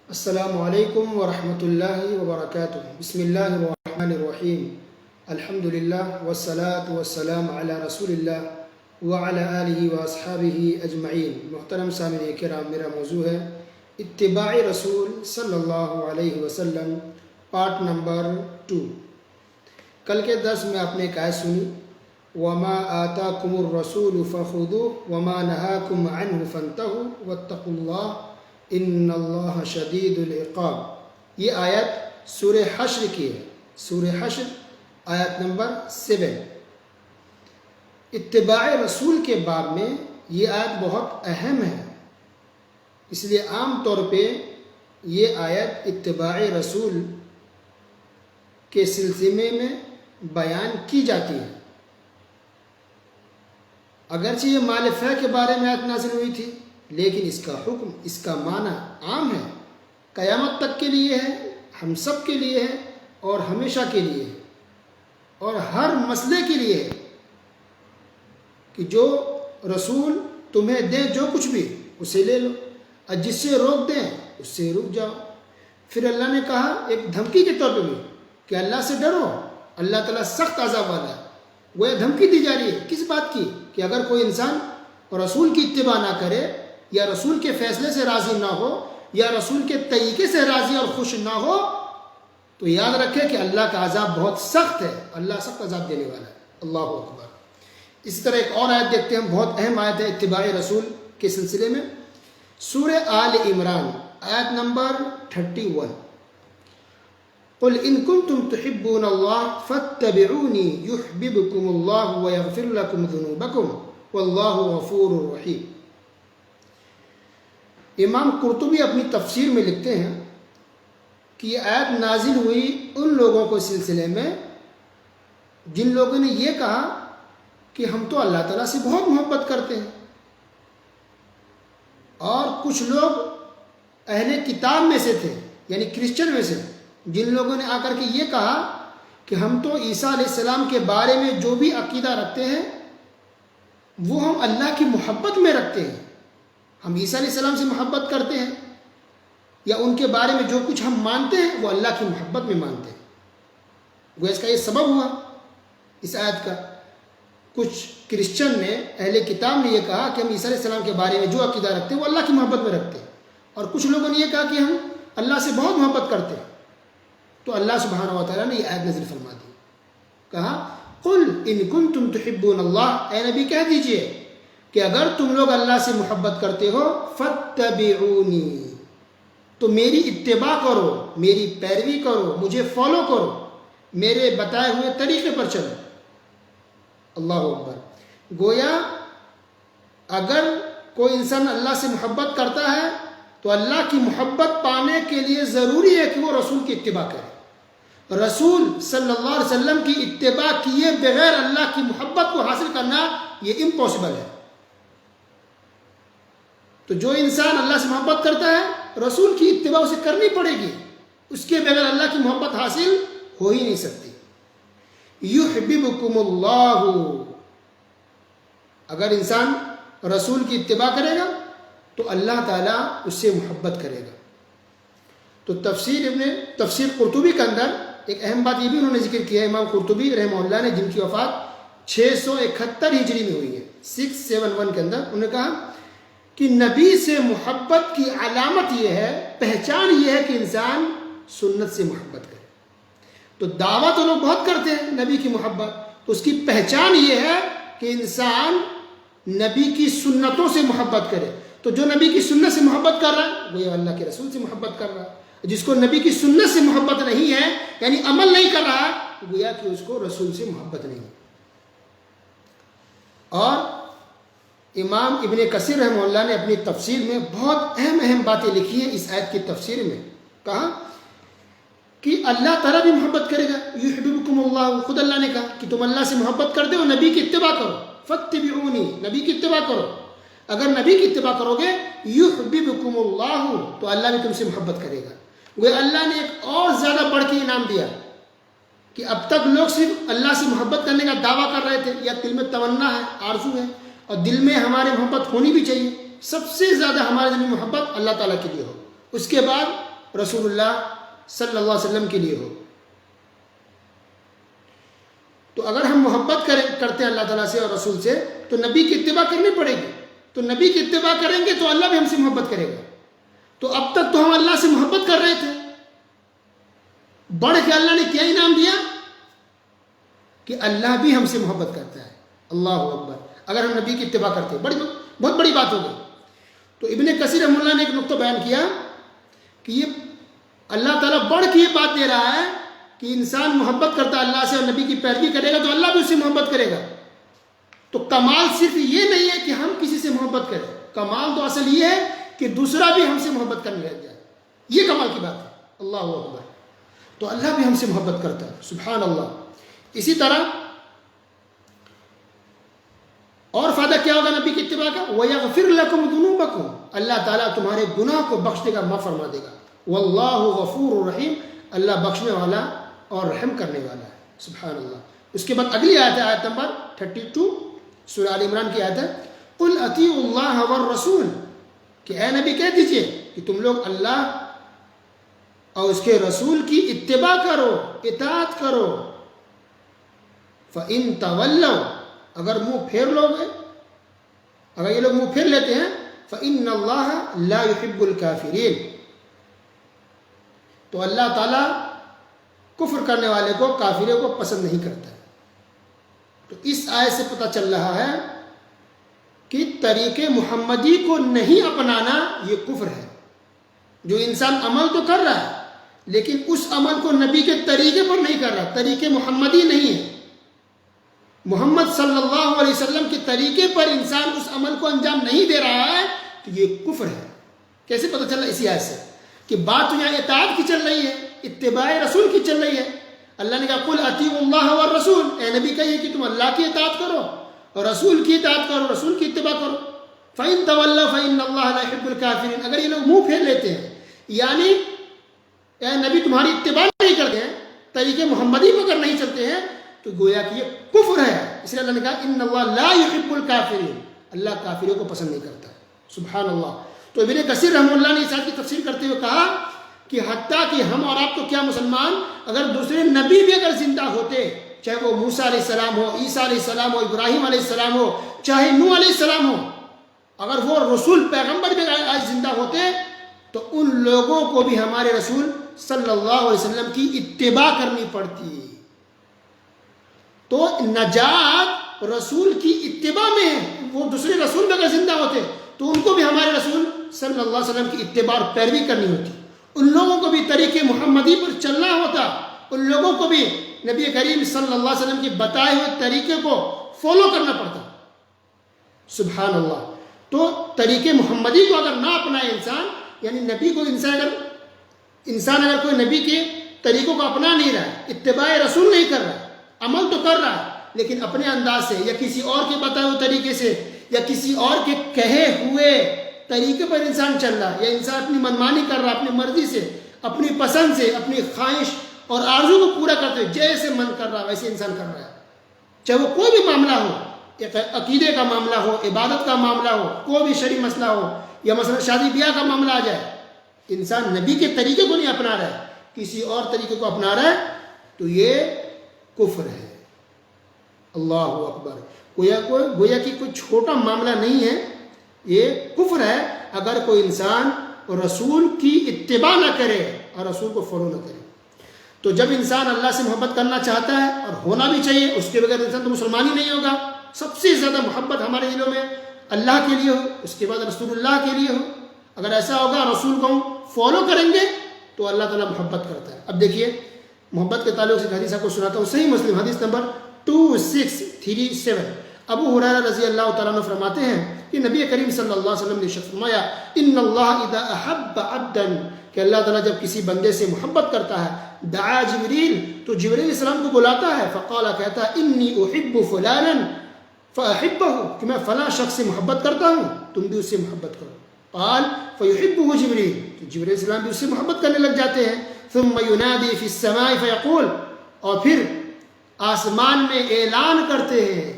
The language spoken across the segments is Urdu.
السلام علیکم ورحمۃ اللہ وبرکاتہ۔ بسم اللہ الرحمن الرحیم۔ الحمد للہ والصلاة والسلام علی رسول اللہ وعلی آلہ واصحابہ اجمعین۔ محترم سامعین کرام، میرا موضوع ہے اتباع رسول صلی اللہ علیہ وسلم، پارٹ نمبر 2۔ کل کے درس میں آپ نے ایک آیت سنی، وَمَا آتَاكُمُ الرَّسُولُ فَخُذُوهُ وَمَا نَهَاكُمْ عَنْهُ فَانْتَهُوا وَاتَّقُوا اللَّهَ ان اللہ شدید العقاب۔ یہ آیت سورہ حشر کی ہے، سورہ حشر آیت نمبر 7۔ اتباع رسول کے باب میں یہ آیت بہت اہم ہے، اس لیے عام طور پہ یہ آیت اتباع رسول کے سلسلے میں بیان کی جاتی ہے۔ اگرچہ یہ مال فہ کے بارے میں آیت نازل ہوئی تھی، لیکن اس کا حکم، اس کا معنی عام ہے، قیامت تک کے لیے ہے، ہم سب کے لیے ہے، اور ہمیشہ کے لیے ہے، اور ہر مسئلے کے لیے ہے کہ جو رسول تمہیں دیں جو کچھ بھی اسے لے لو، اور جس سے روک دیں اس سے رک جاؤ۔ پھر اللہ نے کہا ایک دھمکی کے طور پہ بھی کہ اللہ سے ڈرو، اللہ تعالیٰ سخت عذاب والا ہے۔ وہ یہ دھمکی دی جا رہی ہے کس بات کی؟ کہ اگر کوئی انسان رسول کی اتباع نہ کرے، یا رسول کے فیصلے سے راضی نہ ہو، یا رسول کے طریقے سے راضی اور خوش نہ ہو، تو یاد رکھے کہ اللہ کا عذاب بہت سخت ہے، اللہ سخت عذاب دینے والا ہے۔ اللہ اکبر۔ اسی طرح ایک اور آیت دیکھتے ہیں، بہت اہم آیت ہے اتباع رسول کے سلسلے میں، سورہ آل عمران آیت نمبر 31۔ قل ان کنتم تحبون اللہ فاتبعونی یحببکم اللہ ویغفر لکم ذنوبکم واللہ غفور رحیم۔ امام قرطبی اپنی تفسیر میں لکھتے ہیں کہ یہ آیت نازل ہوئی ان لوگوں کے سلسلے میں جن لوگوں نے یہ کہا کہ ہم تو اللہ تعالیٰ سے بہت محبت کرتے ہیں، اور کچھ لوگ اہل کتاب میں سے تھے، یعنی کرسچن میں سے، جن لوگوں نے آ کر کے یہ کہا کہ ہم تو عیسیٰ علیہ السلام کے بارے میں جو بھی عقیدہ رکھتے ہیں وہ ہم اللہ کی محبت میں رکھتے ہیں، ہم عیسیٰ علیہ السلام سے محبت کرتے ہیں، یا ان کے بارے میں جو کچھ ہم مانتے ہیں وہ اللہ کی محبت میں مانتے ہیں۔ وہ اس کا یہ سبب ہوا اس آیت کا۔ کچھ کرسچن نے، اہل کتاب نے یہ کہا کہ ہم عیسیٰ علیہ السلام کے بارے میں جو عقیدہ رکھتے ہیں وہ اللہ کی محبت میں رکھتے ہیں، اور کچھ لوگوں نے یہ کہا کہ ہم اللہ سے بہت محبت کرتے ہیں۔ تو اللہ سبحانہ و تعالیٰ نے یہ آیت نازل فرما دی، کہا قل ان کنتم تحبون اللہ، اے نبی کہہ دیجئے کہ اگر تم لوگ اللہ سے محبت کرتے ہو فاتبعونی، تو میری اتباع کرو، میری پیروی کرو، مجھے فالو کرو، میرے بتائے ہوئے طریقے پر چلو۔ اللہ اکبر۔ گویا اگر کوئی انسان اللہ سے محبت کرتا ہے تو اللہ کی محبت پانے کے لیے ضروری ہے کہ وہ رسول کی اتباع کرے۔ رسول صلی اللہ علیہ وسلم کی اتباع کیے بغیر اللہ کی محبت کو حاصل کرنا یہ امپاسبل ہے۔ تو جو انسان اللہ سے محبت کرتا ہے رسول کی اتباع اسے کرنی پڑے گی، اس کے بغیر اللہ کی محبت حاصل ہو ہی نہیں سکتی۔ یحببکم اللہ، اگر انسان رسول کی اتباع کرے گا تو اللہ تعالیٰ اس سے محبت کرے گا۔ تو تفسیر قرطبی کے اندر ایک اہم بات یہ بھی انہوں نے ذکر کیا ہے، امام قرطبی رحمہ اللہ نے، جن کی وفات 671 ہجری میں ہوئی ہے، 671 کے اندر، انہوں نے کہا کہ نبی سے محبت کی علامت یہ ہے، پہچان یہ ہے کہ انسان سنت سے محبت کرے۔ تو دعویٰ تو لوگ بہت کرتے ہیں نبی کی محبت، تو اس کی پہچان یہ ہے کہ انسان نبی کی سنتوں سے محبت کرے۔ تو جو نبی کی سنت سے محبت کر رہا ہے وہ اللہ کے رسول سے محبت کر رہا ہے، جس کو نبی کی سنت سے محبت نہیں ہے، یعنی عمل نہیں کر رہا، گویا کہ اس کو رسول سے محبت نہیں ہے۔ اور امام ابن کثیر رحمہ اللہ نے اپنی تفسیر میں بہت اہم باتیں لکھی ہیں اس آیت کی تفسیر میں، کہا کہ اللہ تعالیٰ بھی محبت کرے گا، یحببکم اللہ، خود اللہ نے کہا کہ تم اللہ سے محبت کرتے ہو، نبی کی اتباع کرو، فاتبعونی، نبی کی اتباع کرو۔ اگر نبی کی اتباع کرو گے یحببکم اللہ، تو اللہ بھی تم سے محبت کرے گا۔ وہ اللہ نے ایک اور زیادہ بڑھ کے انعام دیا کہ اب تک لوگ صرف اللہ سے محبت کرنے کا دعویٰ کر رہے تھے، یا دل میں تمنا ہے، آرزو ہے، اور دل میں ہمارے محبت ہونی بھی چاہیے، سب سے زیادہ ہمارے دل میں محبت اللہ تعالیٰ کے لیے ہو، اس کے بعد رسول اللہ صلی اللہ علیہ وسلم کے لیے ہو۔ تو اگر ہم محبت کرتے ہیں اللہ تعالیٰ سے اور رسول سے تو نبی کی اتباع کرنی پڑے گی، تو نبی کی اتباع کریں گے تو اللہ بھی ہم سے محبت کرے گا۔ تو اب تک تو ہم اللہ سے محبت کر رہے تھے، بڑھ کے اللہ نے کیا انعام دیا کہ اللہ بھی ہم سے محبت کرتا ہے۔ اللہ اکبر، اگر ہم نبی کی اتباع کرتے ہیں بہت بڑی بات ہو گئی۔ تو ابن کثیر رحمہ اللہ نے ایک نقطہ بیان کیا کہ یہ اللہ تعالیٰ بڑھ کے یہ بات دے رہا ہے کہ انسان محبت کرتا ہے اللہ سے اور نبی کی پیروی کرے گا تو اللہ بھی اس سے محبت کرے گا۔ تو کمال صرف یہ نہیں ہے کہ ہم کسی سے محبت کریں، کمال تو اصل یہ ہے کہ دوسرا بھی ہم سے محبت کرنے لگ جائے، یہ کمال کی بات ہے۔ اللہ اکبر، تو اللہ بھی ہم سے محبت کرتا ہے، سبحان اللہ۔ اسی طرح اور فائدہ کیا ہوگا نبی کی اتباع کا؟ وَيَغْفِرْ لَكُمْ ذُنُوبَكُمْ، اللہ تعالیٰ تمہارے گناہ کو بخش دے گا، معاف فرما دے گا۔ وَاللَّهُ غَفُورٌ رَحِيمٌ، اللہ بخشنے والا اور رحم کرنے والا ہے، سبحان اللہ۔ اس کے بعد اگلی آیت ہے، آیت نمبر 32 سورہ آل عمران کی آیت ہے، قُلْ أَطِيعُوا اللَّهَ وَالرَّسُولَ، کہ اے نبی کہہ دیجئے کہ تم لوگ اللہ اور اس کے رسول کی اتباع کرو، اطاعت کرو۔ فَإِن تَوَلَّوْا، اگر منہ پھیر لوگے، اگر یہ لوگ منہ پھیر لیتے ہیں، فَإِنَّ اللَّهَ لَا يُحِبُّ الْكَافِرِينَ، تو اللہ تعالیٰ کفر کرنے والے کو، کافروں کو پسند نہیں کرتا ہے۔ تو اس آیت سے پتہ چل رہا ہے کہ طریق محمدی کو نہیں اپنانا یہ کفر ہے۔ جو انسان عمل تو کر رہا ہے لیکن اس عمل کو نبی کے طریقے پر نہیں کر رہا، طریقے محمدی نہیں ہے، محمد صلی اللہ علیہ وسلم کے طریقے پر انسان اس عمل کو انجام نہیں دے رہا ہے تو یہ کفر ہے۔ کیسے پتہ چل رہا ہے؟ اسی آیت سے کہ بات تو یہاں اطاعت کی چل رہی ہے، اتباع رسول کی چل رہی ہے۔ اللہ نے کہا قُلْ أَطِيعُوا اللَّهَ وَالرَّسُولَ، اے نبی کہیے کہ تم اللہ کی اطاعت کرو اور رسول کی اطاعت کرو، رسول کی اتباع کرو۔ فَإِن تَوَلَّوْا فَإِنَّ اللَّهَ لَا يُحِبُّ الْكَافِرِينَ، اگر یہ لوگ منہ پھیر لیتے ہیں یعنی اے نبی تمہاری اتباع نہیں کرتے ہیں، طریقے محمدی پر اگر نہیں چلتے ہیں تو گویا کہ یہ کفر ہے۔ اس لیے اللہ نے کہا ان اللہ لا يحب الکافرین، اللہ کافروں کو پسند نہیں کرتا، سبحان اللہ۔ تو ابن کثیر رحمہ اللہ نے اس آیت کی تفسیر کرتے ہوئے کہا کہ حتیٰ کہ ہم اور آپ تو کیا مسلمان، اگر دوسرے نبی بھی اگر زندہ ہوتے، چاہے وہ موسیٰ علیہ السلام ہو، عیسیٰ علیہ السلام ہو، ابراہیم علیہ السلام ہو، چاہے نوح علیہ السلام ہو، اگر وہ رسول پیغمبر بھی آج زندہ ہوتے تو ان لوگوں کو بھی ہمارے رسول صلی اللہ علیہ وسلم کی اتباع کرنی پڑتی۔ تو نجات رسول کی اتباع میں ہے، وہ دوسرے رسول بھی اگر زندہ ہوتے تو ان کو بھی ہمارے رسول صلی اللہ علیہ وسلم کی اتباع اور پیروی کرنی ہوتی، ان لوگوں کو بھی طریقے محمدی پر چلنا ہوتا، ان لوگوں کو بھی نبی کریم صلی اللہ علیہ وسلم کے بتائے ہوئے طریقے کو فالو کرنا پڑتا، سبحان اللہ۔ تو طریقے محمدی کو اگر نہ اپنائے انسان، یعنی نبی کو انسان اگر کوئی نبی کے طریقوں کو اپنا نہیں رہا ہے، اتباع رسول نہیں کر رہا ہے، عمل تو کر رہا ہے لیکن اپنے انداز سے یا کسی اور کے بتائے ہوئے طریقے سے یا کسی اور کے کہے ہوئے طریقے پر انسان چل رہا ہے، یا انسان اپنی منمانی کر رہا ہے، اپنی مرضی سے، اپنی پسند سے، اپنی خواہش اور آرزو کو پورا کرتے ہوئے جیسے من کر رہا ہے ویسے انسان کر رہا ہے، چاہے وہ کوئی بھی معاملہ ہو، عقیدے کا معاملہ ہو، عبادت کا معاملہ ہو، کوئی بھی شرعی مسئلہ ہو، یا مثلا شادی بیاہ کا معاملہ آ جائے، انسان نبی کے طریقے کو نہیں اپنا رہا ہے، کسی اور طریقے کو اپنا رہا ہے تو یہ کفر ہے۔ اللہ اکبر، گویا کہ کوئی چھوٹا معاملہ نہیں ہے، یہ کفر ہے اگر کوئی انسان رسول کی اتباع نہ کرے اور رسول کو فالو نہ کرے۔ تو جب انسان اللہ سے محبت کرنا چاہتا ہے، اور ہونا بھی چاہیے، اس کے بغیر انسان تو مسلمان ہی نہیں ہوگا، سب سے زیادہ محبت ہمارے دلوں میں اللہ کے لیے ہو، اس کے بعد رسول اللہ کے لیے ہو۔ اگر ایسا ہوگا، رسول کو ہم فالو کریں گے تو اللہ تعالیٰ محبت کرتا ہے۔ اب دیکھیے محبت کے تعلق سے حدیث آپ کو سناتا ہوں، صحیح مسلم حدیث نمبر 2637، ابو ہریرہ رضی اللہ تعالیٰ عنہ فرماتے ہیں کہ نبی کریم صلی اللہ علیہ وسلم نے ارشاد فرمایا ان اللہ اذا احب عبدا، کہ اللہ تعالیٰ جب کسی بندے سے محبت کرتا ہے، دعا جبریل، تو جبریل علیہ السلام کو بلاتا ہے، فقال، کہتا ہے انی احب فلانا فاحبہ، کہ میں فلاں شخص سے محبت کرتا ہوں، تم بھی اس سے محبت کرو۔ قال فیحبہ جبریل، تو جبریل علیہ السلام بھی اس سے محبت کرنے لگ جاتے ہیں۔ ثم ینادی فی السماء فیقول، اور پھر آسمان میں اعلان کرتے ہیں،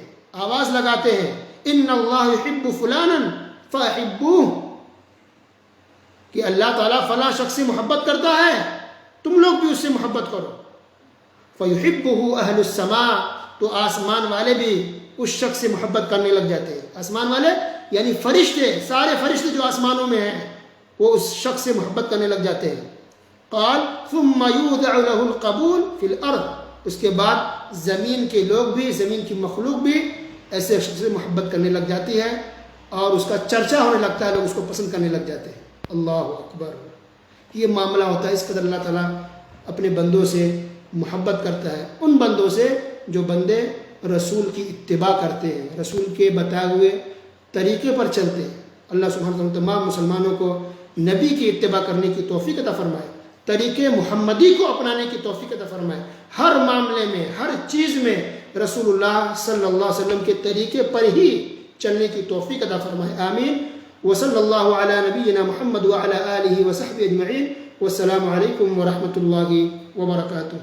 آواز لگاتے ہیں، ان اللہ یحب فلانا فاحبوہ، کہ اللہ تعالیٰ فلاں شخص سے محبت کرتا ہے، تم لوگ بھی اس سے محبت کرو۔ فَيُحِبُّهُ أَهْلُ السَّمَاءِ، تو آسمان والے بھی اس شخص سے محبت کرنے لگ جاتے ہیں۔ آسمان والے یعنی فرشتے، سارے فرشتے جو آسمانوں میں ہیں وہ اس شخص سے محبت کرنے لگ جاتے ہیں۔ قال ثم يوضع له القبول في الارض، اس کے بعد زمین کے لوگ بھی، زمین کی مخلوق بھی ایسے شخص سے محبت کرنے لگ جاتی ہے اور اس کا چرچا ہونے لگتا ہے، لوگ اس کو پسند کرنے لگ جاتے ہیں۔ اللہ اکبر، یہ معاملہ ہوتا ہے، اس قدر اللہ تعالیٰ اپنے بندوں سے محبت کرتا ہے، ان بندوں سے جو بندے رسول کی اتباع کرتے ہیں، رسول کے بتائے ہوئے طریقے پر چلتے ہیں۔ اللہ سبحانہ وتعالیٰ تمام مسلمانوں کو نبی کی اتباع کرنے کی توفیق عطا فرمائے، طریقے محمدی کو اپنانے کی توفیق عطا فرمائے، ہر معاملے میں، ہر چیز میں رسول اللہ صلی اللہ علیہ وسلم کے طریقے پر ہی چلنے کی توفیق عطا فرمائے، آمین۔ وصلی اللہ علی نبینا محمد وعلی آلہ وصحبہ اجمعین، والسلام علیکم ورحمۃ اللہ وبرکاتہ۔